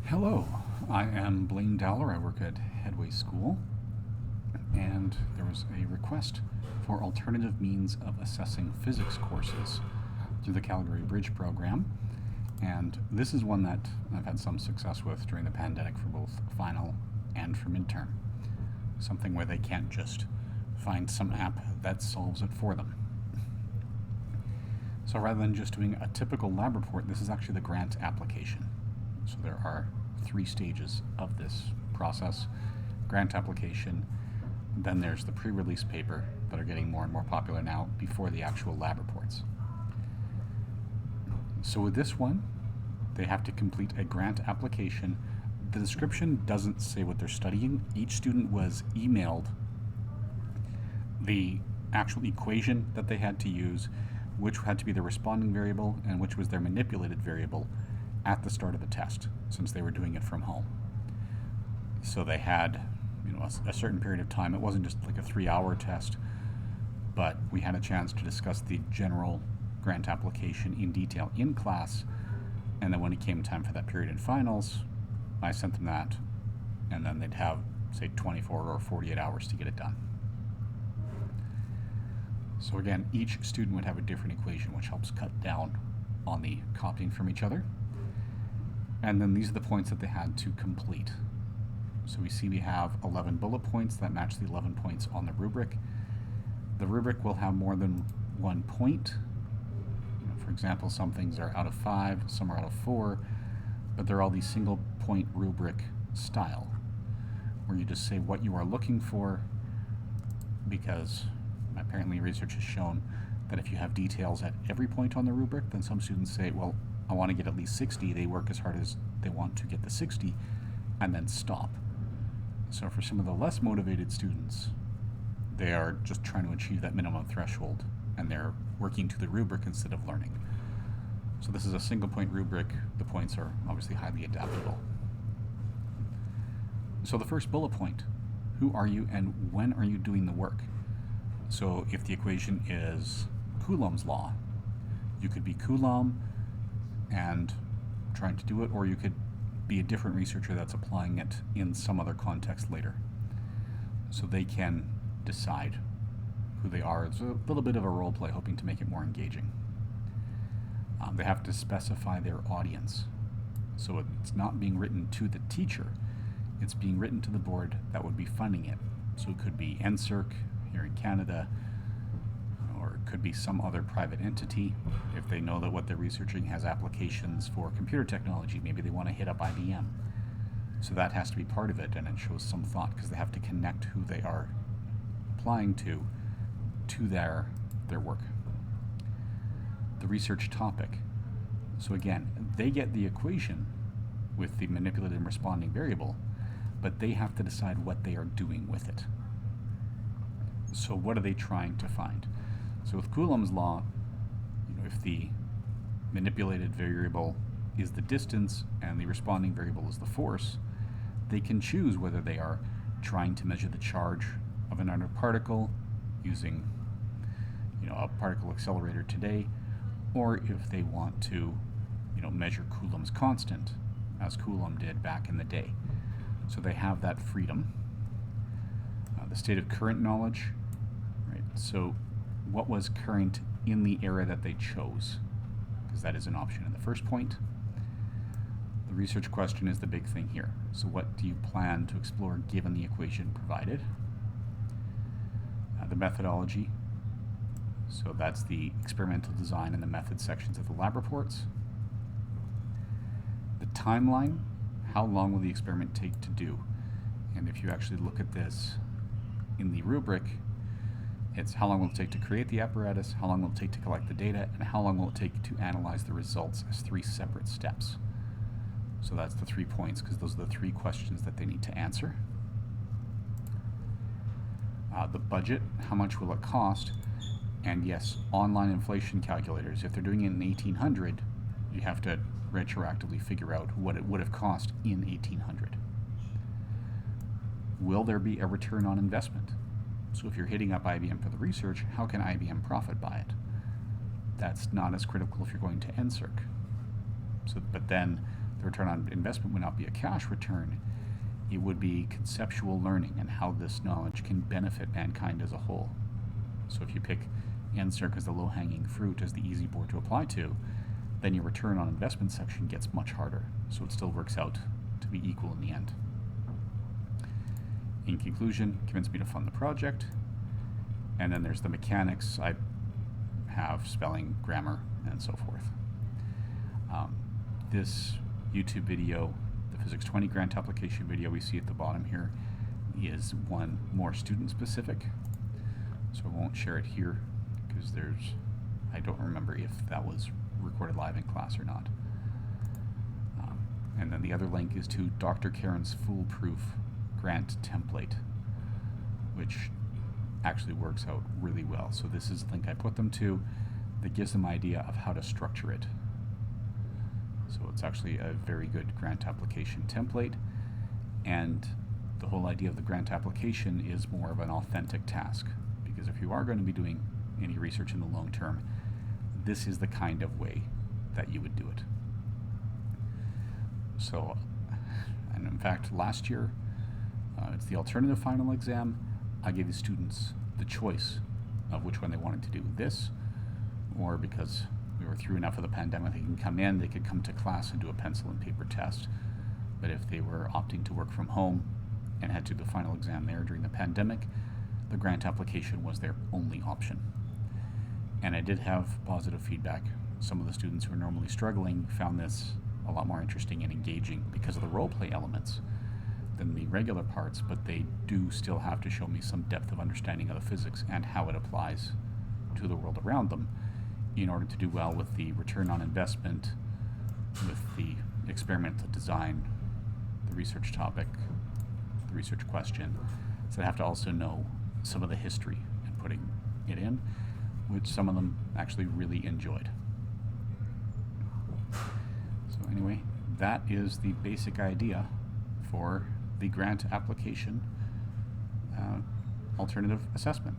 Hello, I am Blaine Dowler. I work at Headway School, and there was a request for alternative means of assessing physics courses through the Calgary Bridge program. And this is one that I've had some success with during the pandemic for both final and for midterm. Something where they can't just find some app that solves it for them. So rather than just doing a typical lab report, this is actually the grant application. So there are 3 stages of this process: grant application, then there's the pre-release paper that are getting more and more popular now before the actual lab reports. So with this one, they have to complete a grant application. The description doesn't say what they're studying. Each student was emailed the actual equation that they had to use, which had to be the responding variable and which was their manipulated variable at the start of the test, since they were doing it from home. So they had a certain period of time. It wasn't just like a 3-hour test, but we had a chance to discuss the general grant application in detail in class, and then when it came time for that period in finals, I sent them that, and then they'd have, say, 24 or 48 hours to get it done. So again, each student would have a different equation, which helps cut down on the copying from each other. And then these are the points that they had to complete. So we have 11 bullet points that match the 11 points on the rubric. The rubric will have more than 1 point. For example, some things are out of 5, some are out of 4, but they're all these single point rubric style, where you just say what you are looking for, because apparently research has shown that if you have details at every point on the rubric, then some students say, well, I want to get at least 60. They work as hard as they want to get the 60 and then stop. So for some of the less motivated students, they are just trying to achieve that minimum threshold, and they're working to the rubric instead of learning. So this is a single point rubric. The points are obviously highly adaptable. So the first bullet point: who are you and when are you doing the work? So if the equation is Coulomb's law, you could be Coulomb and trying to do it, or you could be a different researcher that's applying it in some other context later. So they can decide who they are. It's a little bit of a role play, hoping to make it more engaging. They have to specify their audience. So it's not being written to the teacher, it's being written to the board that would be funding it. So it could be NSERC here in Canada, or it could be some other private entity. If they know that what they're researching has applications for computer technology, maybe they want to hit up IBM. So that has to be part of it, and it shows some thought, because they have to connect who they are applying to their work. The research topic. So again, they get the equation with the manipulated and responding variable, but they have to decide what they are doing with it. So what are they trying to find? So with Coulomb's law, if the manipulated variable is the distance and the responding variable is the force, they can choose whether they are trying to measure the charge of an inner particle using a particle accelerator today, or if they want to measure Coulomb's constant, as Coulomb did back in the day. So they have that freedom. The state of current knowledge, right? So what was current in the era that they chose, because that is an option in the first point. The research question is the big thing here. So what do you plan to explore given the equation provided? The methodology. So that's the experimental design and the method sections of the lab reports. The timeline: how long will the experiment take to do? And if you actually look at this in the rubric, it's how long will it take to create the apparatus, how long will it take to collect the data, and how long will it take to analyze the results, as 3 separate steps. So that's the 3 points, because those are the 3 questions that they need to answer. The budget: how much will it cost? And yes, online inflation calculators. If they're doing it in 1800, you have to retroactively figure out what it would have cost in 1800. Will there be a return on investment? So if you're hitting up IBM for the research, how can IBM profit by it? That's not as critical if you're going to NSERC. But then the return on investment would not be a cash return, it would be conceptual learning and how this knowledge can benefit mankind as a whole. So if you pick NSERC as the low-hanging fruit, as the easy board to apply to, then your return on investment section gets much harder. So it still works out to be equal in the end. In conclusion, convince me to fund the project. And then there's the mechanics. I have spelling, grammar, and so forth. This YouTube video, the Physics 20 grant application video we see at the bottom here, is one more student specific. So I won't share it here because I don't remember if that was recorded live in class or not. And then the other link is to Dr. Karen's foolproof grant template, which actually works out really well. So this is the link I put them to that gives them an idea of how to structure it. So it's actually a very good grant application template, and the whole idea of the grant application is more of an authentic task, because if you are going to be doing any research in the long term, this is the kind of way that you would do it. So, and in fact, last year, it's the alternative final exam, I gave the students the choice of which one they wanted to do, this, or because we were through enough of the pandemic, they could come to class and do a pencil and paper test. But if they were opting to work from home and had to do the final exam there during the pandemic, the grant application was their only option. And I did have positive feedback. Some of the students who are normally struggling found this a lot more interesting and engaging because of the role play elements than the regular parts, but they do still have to show me some depth of understanding of the physics and how it applies to the world around them in order to do well with the return on investment, with the experimental design, the research topic, the research question. So they have to also know some of the history and putting it in, which some of them actually really enjoyed. So anyway, that is the basic idea for the grant application alternative assessment.